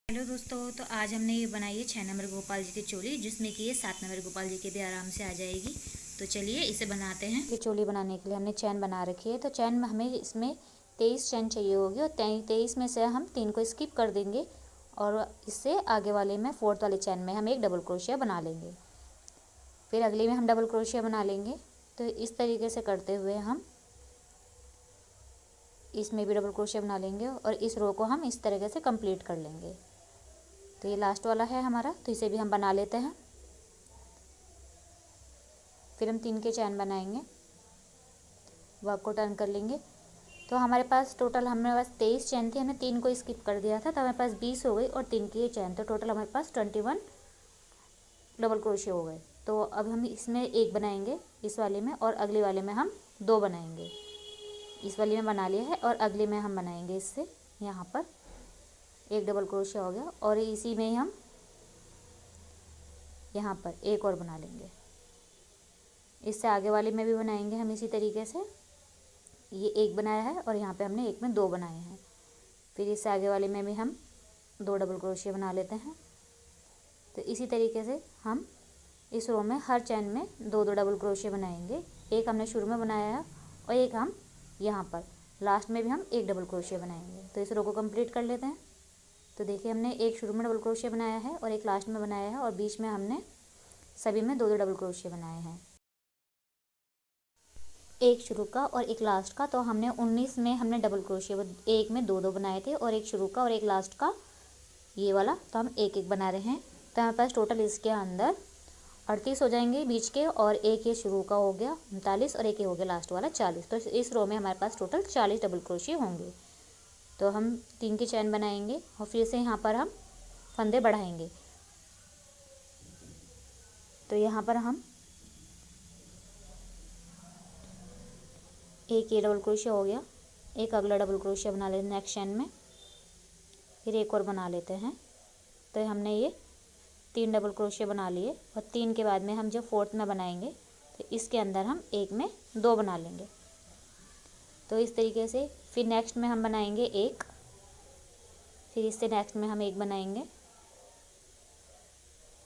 Hello दोस्तों, तो आज हमने ये बनाई है 6 नंबर गोपाल जी की चोली, जिसमें कि ये 7 नंबर गोपाल जी की भी आराम से आ जाएगी। तो चलिए इसे बनाते हैं। ये चोली बनाने के लिए हमने चैन बना रखी है। तो चैन में हमें इसमें 23 चैन चाहिए होगी, और 23 में से हम 3 को स्किप कर देंगे, और इससे आगे वाले में 4th वाले चैन में हम एक डबल क्रोशिया बना लेंगे। फिर अगले में हम डबल क्रोशिया बना लेंगे। तो इस तरीके से करते हुए हम इसमें भी डबल क्रोशिया बना लेंगे, और इस रो को हम इस तरीके से कंप्लीट कर लेंगे। तो ये लास्ट वाला है हमारा, तो इसे भी हम बना लेते हैं। फिर हम 3 के चैन बनाएंगे, वर्क को टर्न कर लेंगे। तो हमारे पास टोटल हमारे पास 23 चैन थी, हमने 3 को स्किप कर दिया था, तो हमारे पास 20 हो गई, और 3 की ये चैन, तो टोटल हमारे पास 21 डबल क्रोशिया हो गए। तो अब हम इसमें एक बनाएंगे इस वाले में, और अगले वाले में हम 2 बनाएंगे। इस वाले में बना लिया है, और अगले में हम बनाएंगे इससे यहाँ पर एक डबल क्रोशिया हो गया, और इसी में ही हम यहाँ पर एक और बना लेंगे। इससे आगे वाले में भी बनाएंगे हम इसी तरीके से। ये एक बनाया है, और यहाँ पे हमने एक में 2 बनाए हैं। फिर इससे आगे वाले में भी हम 2 डबल क्रोशिया बना लेते हैं। तो इसी तरीके से हम इस रो में हर चैन में 2-2 डबल क्रोशिया बनाएंगे। एक हमने शुरू में बनाया है, और एक हम यहाँ पर लास्ट में भी हम एक डबल क्रोशिया बनाएंगे। तो इस रो को कंप्लीट कर लेते हैं। तो देखिए, हमने एक शुरू में डबल क्रोशिया बनाया है, और एक लास्ट में बनाया है, और बीच में हमने सभी में 2-2 डबल क्रोशिया बनाए हैं, एक शुरू का और एक लास्ट का। तो हमने 19 में हमने डबल क्रोशिया एक में 2-2 बनाए थे, और एक शुरू का और एक लास्ट का ये वाला, तो हम एक एक बना रहे हैं। तो हमारे पास टोटल इसके अंदर 38 हो जाएंगे बीच के, और एक ये शुरू का हो गया 39, और एक ये हो गया लास्ट वाला 40। तो इस रो में हमारे पास टोटल 40 डबल क्रोशिया होंगे। तो हम 3 की चैन बनाएंगे, और फिर से यहाँ पर हम फंदे बढ़ाएंगे। तो यहाँ पर हम एक ये डबल क्रोशिया हो गया, एक अगला डबल क्रोशिया बना लेते हैं नेक्स्ट चैन में, फिर एक और बना लेते हैं। तो हमने ये 3 डबल क्रोशिया बना लिए, और 3 के बाद में हम जब 4th में बनाएंगे, तो इसके अंदर हम एक में 2 बना लेंगे। तो इस तरीके से फिर नेक्स्ट में हम बनाएंगे एक, फिर इससे नेक्स्ट में हम एक बनाएंगे,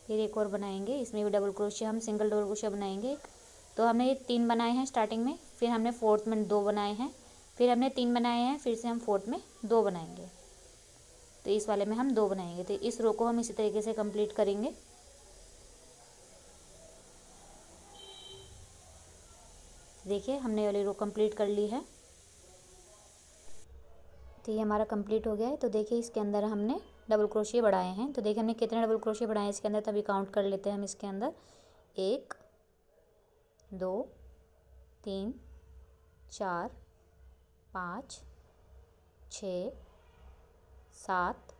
फिर एक और बनाएंगे, इसमें भी डबल क्रोशिया हम सिंगल डबल क्रोशिया बनाएंगे एक। तो हमने ये 3 बनाए हैं स्टार्टिंग में, फिर हमने 4th में 2 बनाए हैं, फिर हमने 3 बनाए हैं, फिर से हम 4th में 2 बनाएंगे। तो इस वाले में हम 2 बनाएंगे। तो इस रो को हम इसी तरीके से कंप्लीट करेंगे। देखिए, हमने ये वाली रो कंप्लीट कर ली है। तो ये हमारा कंप्लीट हो गया है। तो देखिए, इसके अंदर हमने डबल क्रोशिया बढ़ाए हैं। तो देखिए, हमने कितने डबल क्रोशिया बढ़ाए हैं इसके अंदर, तभी काउंट कर लेते हैं हम इसके अंदर। 1 2 3 4 5 6 7,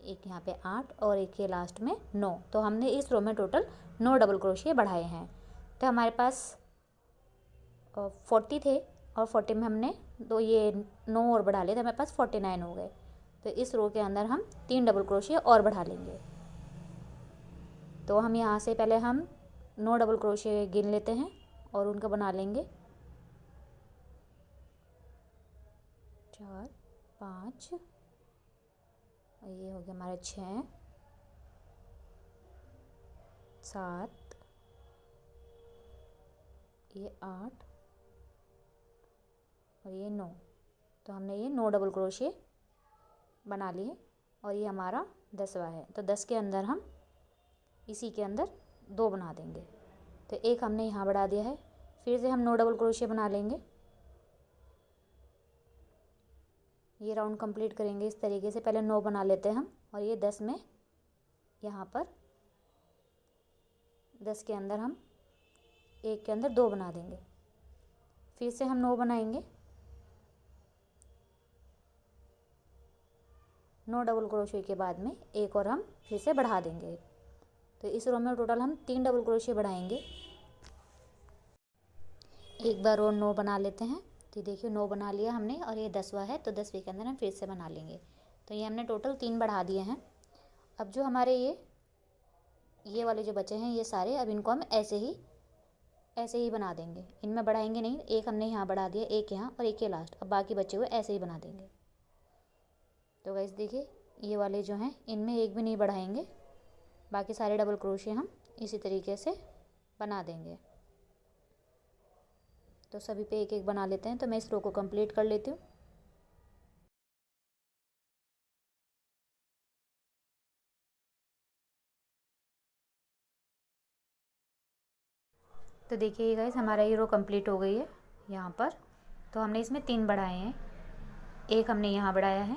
एक यहाँ पे 8, और एक ये लास्ट में 9। तो हमने इस रो में टोटल 9 डबल क्रोशिया बढ़ाए हैं। तो हमारे पास 40 थे, और 40 में हमने 2 ये 9 और बढ़ा लिए, तो हमारे पास 49 हो गए। तो इस रो के अंदर हम 3 डबल क्रोशिया और बढ़ा लेंगे। तो हम यहाँ से पहले हम 9 डबल क्रोशिया गिन लेते हैं, और उनका बना लेंगे 4 5, और ये हो गया हमारा 6 7, ये 8, और ये 9। तो हमने ये 9 डबल क्रोशिया बना लिए, और ये हमारा 10वां है। तो 10 के अंदर हम इसी के अंदर 2 बना देंगे। तो एक हमने यहाँ बढ़ा दिया है। फिर से हम 9 डबल क्रोशिया बना लेंगे। ये राउंड कंप्लीट करेंगे इस तरीके से। पहले 9 बना लेते हैं हम, और ये 10 में यहाँ पर 10 के अंदर हम एक के अंदर 2 बना देंगे। फिर से हम 9 बनाएंगे, 9 डबल क्रोशिया के बाद में एक और हम फिर से बढ़ा देंगे। तो इस रो में टोटल हम 3 डबल क्रोशिया बढ़ाएंगे। एक बार और 9 बना लेते हैं। तो देखिए, 9 बना लिया हमने, और ये 10वां है, तो 10वें के अंदर हम फिर से बना लेंगे। तो ये हमने टोटल 3 बढ़ा दिए हैं। अब जो हमारे ये वाले जो बचे हैं ये सारे, अब इनको हम ऐसे ही बना देंगे। इनमें बढ़ाएंगे नहीं। एक हमने यहाँ बढ़ा दिया, एक यहाँ, और एक ये लास्ट। अब बाकी बचे हुए ऐसे ही बना देंगे। तो गाइस देखिए, ये वाले जो हैं इनमें एक भी नहीं बढ़ाएंगे, बाकी सारे डबल क्रोशे हम इसी तरीके से बना देंगे। तो सभी पे एक एक बना लेते हैं। तो मैं इस रो को कंप्लीट कर लेती हूँ। तो देखिए गाइस, हमारा ये रो कंप्लीट हो गई है यहाँ पर। तो हमने इसमें 3 बढ़ाए हैं, एक हमने यहाँ बढ़ाया है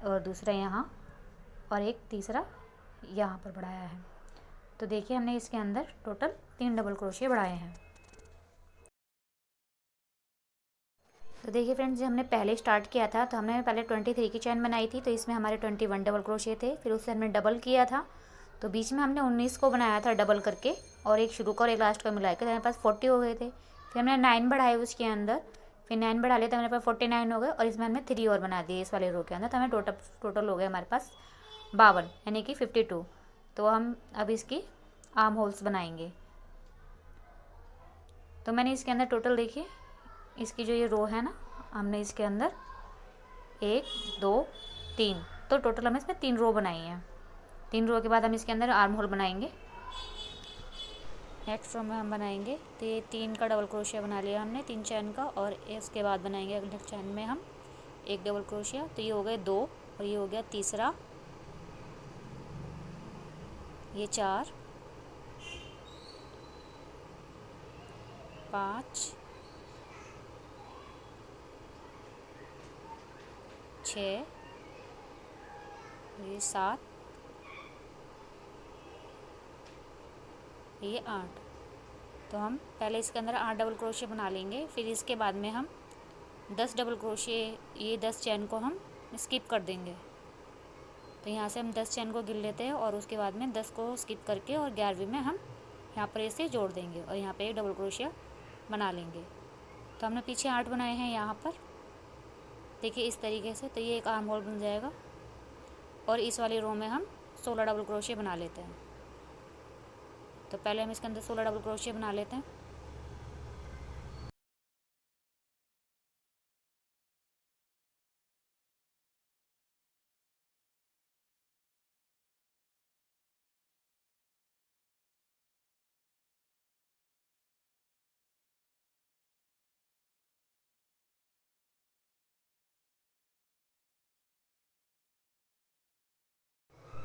और दूसरा यहाँ, और एक तीसरा यहाँ पर बढ़ाया है। तो देखिए हमने इसके अंदर टोटल 3 डबल क्रोशिया बढ़ाए हैं। तो देखिए फ्रेंड्स, जब हमने पहले स्टार्ट किया था तो हमने पहले 23 की चैन बनाई थी, तो इसमें हमारे 21 डबल क्रोशिया थे। फिर उससे हमने डबल किया था, तो बीच में हमने 19 को बनाया था डबल करके, और एक शुरू का और एक लास्ट का मिला के, तो हमारे पास 40 हो गए थे। फिर हमने 9 बढ़ाए उसके अंदर, फिर 9 बढ़ा लिए तो हमारे पास 49 हो गए, और इसमें हमने 3 और बना दिए इस वाले रो के अंदर, तो हमें टोटल हो गए हमारे पास 52, यानी कि 52। तो हम अब इसकी आर्म होल्स बनाएंगे। तो मैंने इसके अंदर टोटल देखिए, इसकी जो ये रो है ना, हमने इसके अंदर 1 2 3, तो टोटल हमने इसमें 3 रो बनाई हैं। 3 रो के बाद हम इसके अंदर आर्म होल बनाएंगे। नेक्स्ट रो में हम बनाएंगे, तो ये 3 का डबल क्रोशिया बना लिया हमने 3 चैन का, और इसके बाद बनाएंगे अगले चैन में हम 1 डबल क्रोशिया। तो ये हो गए 2, और ये हो गया तीसरा, ये 4 5 6, ये 7, ये 8। तो हम पहले इसके अंदर 8 डबल क्रोशिया बना लेंगे। फिर इसके बाद में हम 10 डबल क्रोशिया, ये 10 चैन को हम स्किप कर देंगे। तो यहाँ से हम 10 चैन को गिन लेते हैं, और उसके बाद में 10 को स्किप करके और 11वीं में हम यहाँ पर इसे जोड़ देंगे, और यहाँ पे एक डबल क्रोशिया बना लेंगे। तो हमने पीछे 8 बनाए हैं यहाँ पर, देखिए इस तरीके से। तो ये एक आर्म होल बन जाएगा, और इस वाली रो में हम 16 डबल क्रोशिया बना लेते हैं। तो पहले हम इसके अंदर 16 डबल क्रोशिया बना लेते हैं।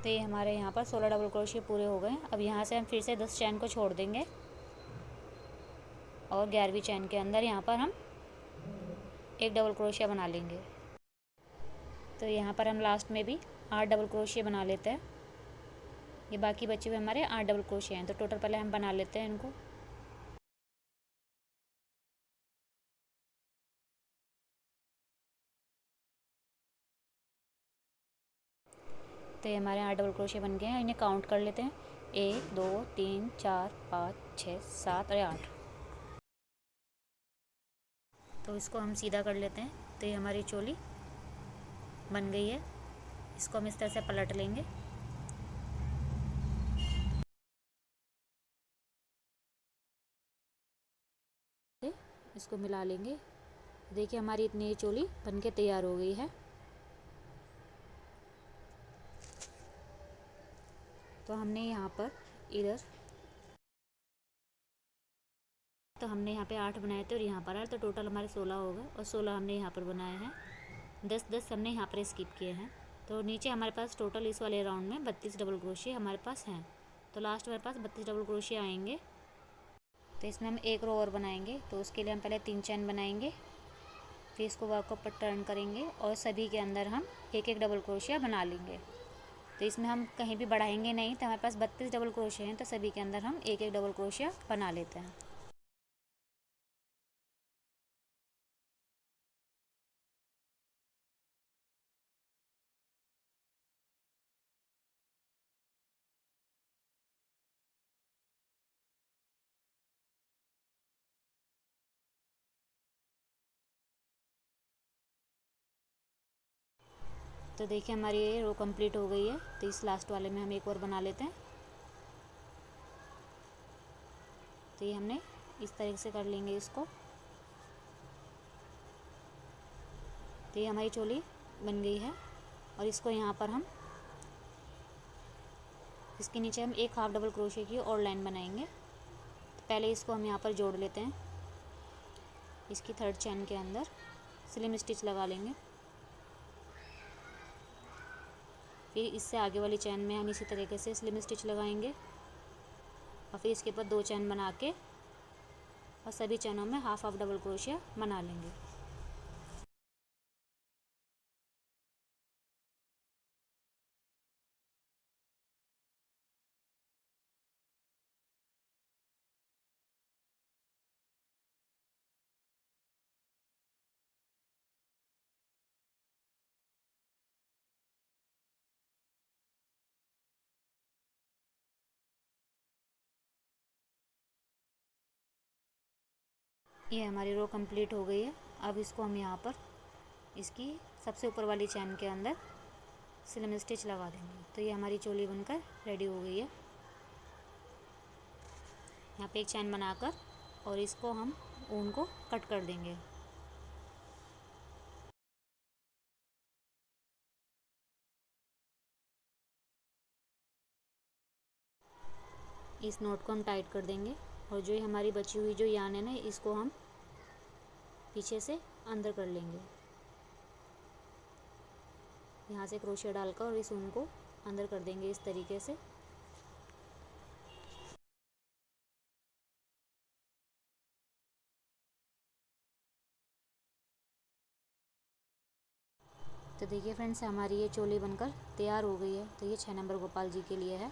तो ये हमारे यहाँ पर 16 डबल क्रोशिया पूरे हो गए। अब यहाँ से हम फिर से 10 चैन को छोड़ देंगे, और 11वीं चैन के अंदर यहाँ पर हम एक डबल क्रोशिया बना लेंगे। तो यहाँ पर हम लास्ट में भी 8 डबल क्रोशिया बना लेते हैं। ये बाकी बचे हुए हमारे 8 डबल क्रोशिया हैं, तो टोटल पहले हम बना लेते हैं इनको। तो ये हमारे 8 डबल क्रोशिया बन गए हैं। इन्हें काउंट कर लेते हैं, 1 2 3 4 5 6 7 और 8। तो इसको हम सीधा कर लेते हैं। तो ये हमारी चोली बन गई है। इसको हम इस तरह से पलट लेंगे। इसको मिला लेंगे। देखिए हमारी इतनी चोली बनके तैयार हो गई है। तो हमने यहाँ पर इधर, तो हमने यहाँ पे 8 बनाए थे और यहाँ पर 8, तो टोटल हमारे 16 हो गए, और 16 हमने यहाँ पर बनाए हैं। 10 हमने यहाँ पर स्किप किए हैं। तो नीचे हमारे पास टोटल इस वाले राउंड में 32 डबल क्रोशिया हमारे पास हैं। तो लास्ट हमारे पास 32 डबल क्रोशिया आएंगे। तो इसमें हम एक रो और बनाएंगे। तो उसके लिए हम पहले 3 चैन बनाएंगे, फिर इसको वर्क ऊपर टर्न करेंगे, और सभी के अंदर हम एक एक डबल क्रोशिया बना लेंगे। तो इसमें हम कहीं भी बढ़ाएंगे नहीं। तो हमारे पास 32 डबल क्रोशिया हैं, तो सभी के अंदर हम एक एक डबल क्रोशिया बना लेते हैं। तो देखिए हमारी ये रो कंप्लीट हो गई है। तो इस लास्ट वाले में हम एक और बना लेते हैं। तो ये हमने इस तरीके से कर लेंगे इसको। तो ये हमारी चोली बन गई है, और इसको यहाँ पर हम इसके नीचे हम एक हाफ डबल क्रोशिया की और लाइन बनाएंगे। तो पहले इसको हम यहाँ पर जोड़ लेते हैं। इसकी थर्ड चेन के अंदर स्लिम स्टिच लगा लेंगे। फिर इससे आगे वाली चेन में हम इसी तरीके से स्लिम स्टिच लगाएंगे और फिर इसके ऊपर 2 चेन बना के और सभी चैनों में हाफ हाफ डबल क्रोशिया बना लेंगे। ये हमारी रो कंप्लीट हो गई है। अब इसको हम यहाँ पर इसकी सबसे ऊपर वाली चैन के अंदर स्लिम स्टिच लगा देंगे। तो ये हमारी चोली बनकर रेडी हो गई है। यहाँ पे एक चैन बनाकर और इसको हम ऊन को कट कर देंगे। इस नोट को हम टाइट कर देंगे और जो ये हमारी बची हुई जो यान है ना, इसको हम पीछे से अंदर कर लेंगे। यहाँ से क्रोशिया डालकर और इस ऊन को अंदर कर देंगे इस तरीके से। तो देखिए फ्रेंड्स, हमारी ये चोली बनकर तैयार हो गई है। तो ये 6 नंबर गोपाल जी के लिए है।